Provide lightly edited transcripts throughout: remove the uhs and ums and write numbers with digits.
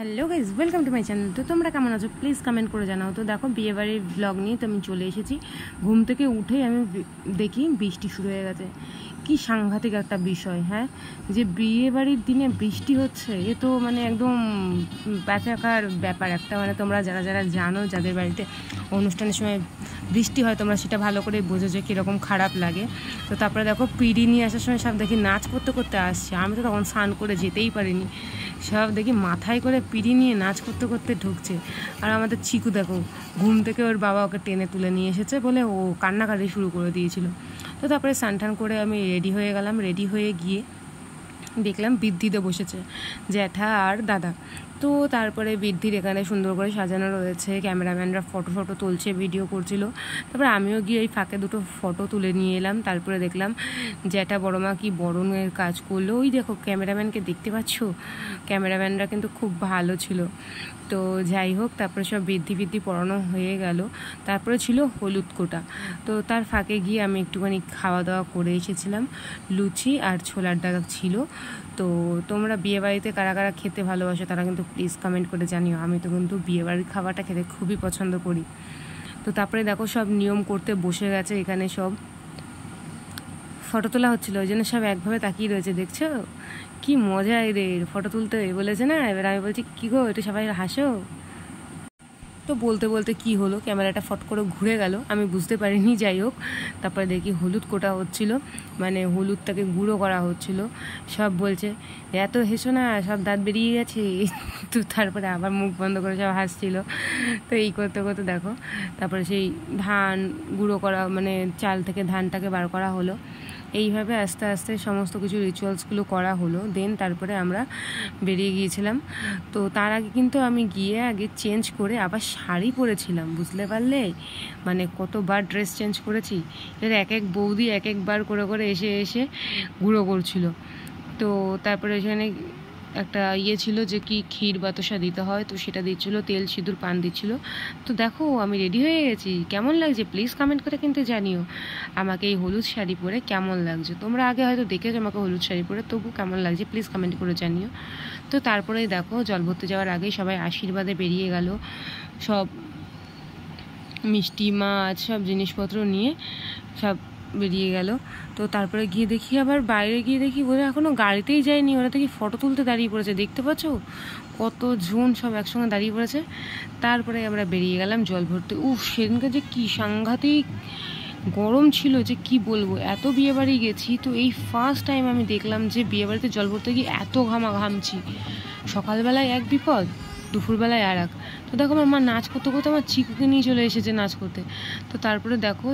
Hello guys, welcome to my channel. তো তোমরা কেমন আছো প্লিজ কমেন্ট করে জানাও। তো দেখো, বিয়েবাড়ির ব্লগ নিয়ে তো আমি চলে এসেছি। ঘুম থেকে উঠেই আমি দেখি বৃষ্টি শুরু হয়ে গেছে। কি সাংঘাতিক একটা বিষয়, হ্যাঁ, যে বিয়েবাড়ির দিনে বৃষ্টি হচ্ছে, এ তো মানে একদম প্যাচাকার ব্যাপার একটা। মানে তোমরা যারা যারা জানো, যাদের বাড়িতে অনুষ্ঠানের সময় বৃষ্টি হয়, তোমরা সেটা ভালো করে বোঝো যে কীরকম খারাপ লাগে। তো তারপরে দেখো, পিড়ি নিয়ে আসার সময় সব দেখি নাচ করতে করতে আসছে। আমি তো তখন স্নান করে যেতেই পারিনি, সব দেখি মাথায় করে পিড়ি নিয়ে নাচ করতে করতে ঢুকছে। আর আমাদের চিকু দেখো, ঘুম থেকে ওর বাবা ওকে টেনে তুলে নিয়ে এসেছে বলে ও কান্নাকাটি শুরু করে দিয়েছিল। তো তারপরে স্নান টান করে আমি রেডি হয়ে গেলাম। রেডি হয়ে গিয়ে দেখলাম বৃদ্ধিতে বসেছে জ্যাঠা আর দাদা। তো তারপরে বৃদ্ধির এখানে সুন্দর করে সাজানো রয়েছে, ক্যামেরাম্যানরা ফটো তুলছে, ভিডিও করছিল। তারপরে আমিও গিয়ে এই ফাঁকে দুটো ফটো তুলে নিয়ে এলাম। তারপরে দেখলাম জ্যাঠা বড়মা কি বরণের কাজ করলো। ওই দেখো ক্যামেরাম্যানকে দেখতে পাচ্ছ, ক্যামেরাম্যানরা কিন্তু খুব ভালো ছিল। তো যাই হোক, তারপরে সব বৃদ্ধি পড়ানো হয়ে গেল। তারপরে ছিল হলুদ কোটা। তো তার ফাঁকে গিয়ে আমি একটুখানি খাওয়া দাওয়া করে এসেছিলাম। লুচি আর ছোলার ডাল ছিল। তো তোমরা বিয়েবাড়িতে কারা কারা খেতে ভালোবাসো তারা কিন্তু প্লিজ কমেন্ট করে জানিও। আমি তো কিন্তু বিয়েবাড়ির খাবারটা খেতে খুবই পছন্দ করি। তো তারপরে দেখো, সব নিয়ম করতে বসে গেছে। এখানে সব ফটো তোলা হচ্ছিলো, ওই জন্য সব একভাবে তাকিয়ে রয়েছে। দেখছো কি মজা এদের ফটো তুলতে, বলেছে না। এবার আমি বলছি, কী গো একটু সবাই হাসো। তো বলতে বলতে কি হলো, ক্যামেরাটা ফট করে ঘুরে গেল, আমি বুঝতে পারিনি। যাই হোক, তারপরে দেখি হলুদ কোটা হচ্ছিল, মানে হলুদটাকে গুঁড়ো করা হচ্ছিল। সব বলছে এত হেসো না, সব দাঁত বেরিয়ে গেছে। তো তারপরে আবার মুখ বন্ধ করে সব হাসছিল। তো এই করতে করতে দেখো, তারপরে সেই ধান গুঁড়ো করা, মানে চাল থেকে ধানটাকে বার করা হলো। এইভাবে আস্তে আস্তে সমস্ত কিছু রিচুয়ালসগুলো করা হলো। দেন তারপরে আমরা বেরিয়ে গিয়েছিলাম। তো তার আগে কিন্তু আমি গিয়ে আগে চেঞ্জ করে আবার শাড়ি পরেছিলাম, বুঝতে পারলে। মানে কতবার ড্রেস চেঞ্জ করেছি। এর এক এক বৌদি এক একবার করে করে এসে এসে গুঁড়ো করছিল। তো তারপরে এখানে একটা ছিল যে কি ক্ষীর বাতাসা দিতে হয়, তো সেটা দিচ্ছিলো, তেল সিঁদুর পান দিচ্ছিল। তো দেখো আমি রেডি হয়ে গেছি। কেমন লাগছে প্লিজ কমেন্ট করে কিন্তু জানিও আমাকে এই হলুদ শাড়ি পরে কেমন লাগছে। তোমরা আগে হয়তো দেখেছো আমাকে হলুদ শাড়ি পরে, তবু কেমন লাগছে প্লিজ কমেন্ট করে জানিও। তো তারপরে দেখো, জল ভরতে যাওয়ার আগেই সবাই আশীর্বাদে বেরিয়ে গেল। সব মিষ্টি মাছ সব জিনিসপত্র নিয়ে সব বেরিয়ে গেল। তো তারপরে গিয়ে দেখি, আবার বাইরে গিয়ে দেখি ওরা এখনও গাড়িতেই যায়নি, ওরা দেখি ফটো তুলতে দাঁড়িয়ে পড়েছে। দেখতে পাচ্ছ কতজন সব একসঙ্গে দাঁড়িয়ে পড়েছে। তারপরে আমরা বেরিয়ে গেলাম জল ভরতে। সেদিনকে যে কি সাংঘাতিক গরম ছিল যে কি বলবো। এত বিয়েবাড়ি গেছি, তো এই ফার্স্ট টাইম আমি দেখলাম যে বিয়েবাড়িতে জল ভরতে গিয়ে এত ঘামছি। সকালবেলায় এক বিপদ, দুপুরবেলায় আর এক। তো দেখো, আমার মা নাচ করতে করতে আমার চিকুকে নিয়ে চলে এসেছে নাচ করতে। তো তারপরে দেখো,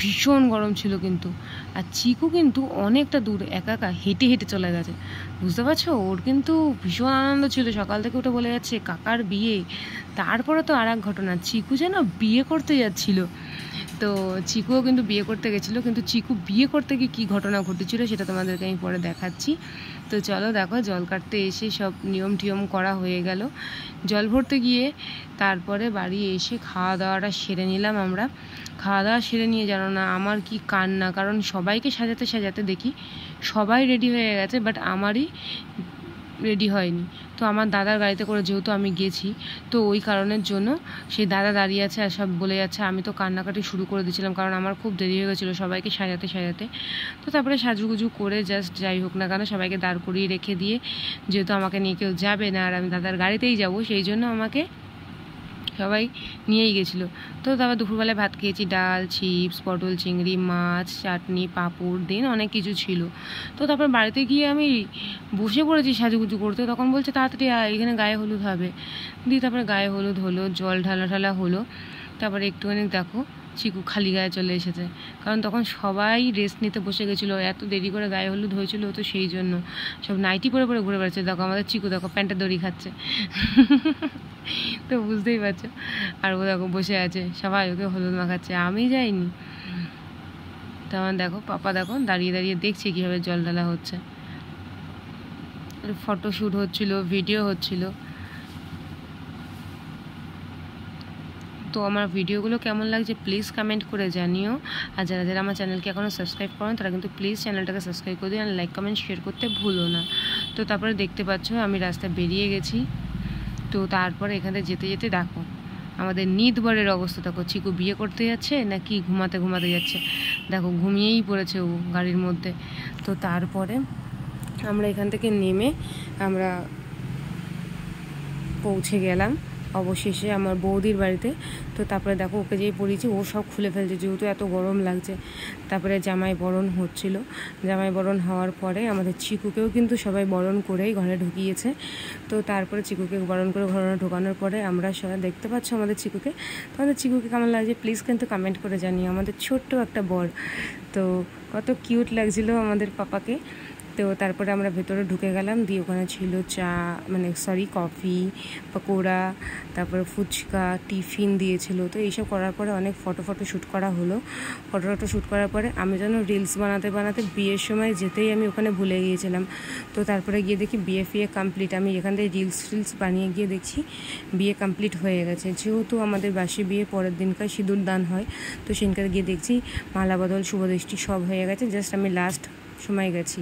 ভীষণ গরম ছিল কিন্তু। আর চিকু কিন্তু অনেকটা দূর একা একা হেঁটে হেঁটে চলে গেছে, বুঝতে পারছো। ওর কিন্তু ভীষণ আনন্দ ছিল, সকাল থেকে উঠে বলে যাচ্ছে কাকার বিয়ে। তারপরে তো আর এক ঘটনা, চিকু যেন বিয়ে করতে যাচ্ছিল। তো চিকুও কিন্তু বিয়ে করতে গেছিলো, কিন্তু চিকু বিয়ে করতে গিয়ে কী ঘটনা ঘটেছিল সেটা তোমাদেরকে আমি পরে দেখাচ্ছি। তো চলো দেখো, জল কাটতে এসে সব নিয়ম টিয়ম করা হয়ে গেল। জল ভরতে গিয়ে তারপরে বাড়ি এসে খাওয়া দাওয়াটা সেরে নিলাম আমরা। খাওয়া দাওয়া সেরে নিয়ে জানো না আমার কি কান্না, কারণ সবাইকে সাজাতে সাজাতে দেখি সবাই রেডি হয়ে গেছে, বাট আমারই রেডি হয়নি। তো আমার দাদার গাড়িতে করে যেহেতু আমি গেছি, তো ওই কারণের জন্য সেই দাদা দাঁড়িয়ে আছে আর সব বলে যাচ্ছে। আমি তো কান্নাকাটি শুরু করে দিয়েছিলাম, কারণ আমার খুব দেরি হয়ে গেছিলো সবাইকে সাজাতে সাজাতে। তো তারপরে সাজুগুজু করে জাস্ট যাই হোক না কেন সবাইকে দাঁড় করিয়ে রেখে দিয়ে, যেহেতু আমাকে নিয়ে কেউ যাবে না আর আমি দাদার গাড়িতেই যাব, সেই জন্য আমাকে সবাই নিয়েই গেছিলো। তো তারপর দুপুরবেলায় ভাত খেয়েছি, ডাল, চিপস, পটল চিংড়ি, মাছ, চাটনি, পাঁপড়, দিন অনেক কিছু ছিল। তো তারপর বাড়িতে গিয়ে আমি বসে পড়েছি সাজুগুজু করতে। তখন বলছে তাড়াতাড়ি এখানে গায়ে হলুদ হবে। দিয়ে তারপরে গায়ে হলুদ হলো, জল ঢালা হলো। তারপরে একটুখানি দেখো, চিকু খালি গায়ে চলে এসেছে, কারণ তখন সবাই রেস্ট নিতে বসে গেছিলো। এত দেরি করে গায়ে হলুদ হয়েছিল, তো সেই জন্য সব নাইটি পরে পরে ঘুরে বেড়াচ্ছে। দেখো আমাদের চিকু দেখো প্যান্টের দড়ি খাচ্ছে। তো বুঝতেই পারছো। আর ও দেখো বসে আছে, সবাই ওকে হলুদ মাখাচ্ছে, আমি যাইনি। তো আমার দেখো পাপা দেখো দাঁড়িয়ে দাঁড়িয়ে দেখছে কীভাবে জল ঢালা হচ্ছে। ফটোশ্যুট হচ্ছিল, ভিডিও হচ্ছিল। তো আমার ভিডিওগুলো কেমন লাগছে প্লিজ কমেন্ট করে জানিও। আর যারা যারা আমার চ্যানেলকে এখনও সাবস্ক্রাইব করেন তারা কিন্তু প্লিজ চ্যানেলটাকে সাবস্ক্রাইব করে দিও, আর লাইক কমেন্ট শেয়ার করতে ভুলো না। তো তারপরে দেখতে পাচ্ছ আমি রাস্তায় বেরিয়ে গেছি। তো তারপরে এখানে যেতে যেতে দেখো আমাদের নিতবরের অবস্থা দেখো, চিকু বিয়ে করতে যাচ্ছে নাকি ঘুমাতে ঘুমাতে যাচ্ছে, দেখো ঘুমিয়েই পড়েছে ও গাড়ির মধ্যে। তো তারপরে আমরা এখান থেকে নেমে আমরা পৌঁছে গেলাম অবশেষে আমার বৌদির বাড়িতে। তো তারপরে দেখো ওকে যেই পড়িয়েছি ও সব খুলে ফেলছে, যেহেতু এত গরম লাগছে। তারপরে জামাই বরণ হচ্ছিল, জামাই বরণ হওয়ার পরে আমাদের চিকুকেও কিন্তু সবাই বরণ করেই ঘরে ঢুকিয়েছে। তো তারপরে চিকুকে বরণ করে ঘরে ঢোকানোর পরে আমরা সবাই দেখতে পাচ্ছ আমাদের চিকুকে। তো আমাদের চিকুকে কেমন লাগছে প্লিজ কিন্তু কমেন্ট করে জানিও। আমাদের ছোট্ট একটা বর, তো কত কিউট লাগছিলো আমাদের পাপাকে। তো তারপরে আমরা ভেতরে ঢুকে গেলাম, দিয়ে ওখানে ছিল চা কফি, পকোড়া, তারপরে ফুচকা, টিফিন দিয়েছিল। তো এইসব করার পরে অনেক ফটো শ্যুট করা হলো। ফটো শ্যুট করার পরে আমি যেন রিলস বানাতে বানাতে বিয়ের সময় যেতেই আমি ওখানে ভুলে গিয়েছিলাম। তো তারপরে গিয়ে দেখি বিয়ে কমপ্লিট। আমি এখান থেকে রিলস বানিয়ে গিয়ে দেখছি বিয়ে কমপ্লিট হয়ে গেছে। যেহেতু আমাদের বাসি বিয়ে পরের দিনকার সিঁদুর দান হয়, তো সেদিনকার গিয়ে দেখছি মালা বদল শুভদৃষ্টি সব হয়ে গেছে, জাস্ট আমি লাস্ট সময় গেছি।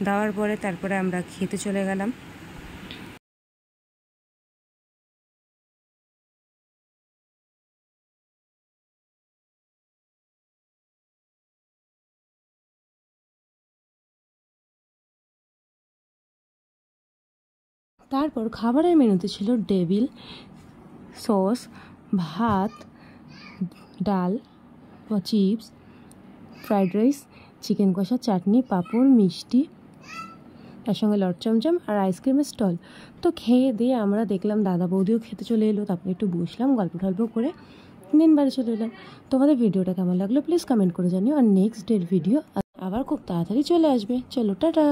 দেওয়ার পরে তারপরে আমরা খেতে চলে গেলাম। তারপর খাবারের মেনুতে ছিল টেবিল, সস, ভাত, ডাল, চিপস, ফ্রাইড রাইস, চিকেন কষা, চাটনি, পাঁপড়, মিষ্টি, তার সঙ্গে লট চমচম আর আইসক্রিমের স্টল। তো খেয়ে দিয়ে আমরা দেখলাম দাদা বৌদিও খেতে চলে এলো। তারপরে একটু বসলাম, গল্প টল্প করে দিন বাড়ি চলে এলাম। তোমাদের ভিডিওটা কেমন লাগলো প্লিজ কমেন্ট করে জানিও। আর নেক্সট ডের ভিডিও আবার খুব তাড়াতাড়ি চলে আসবে। চলো টাটা।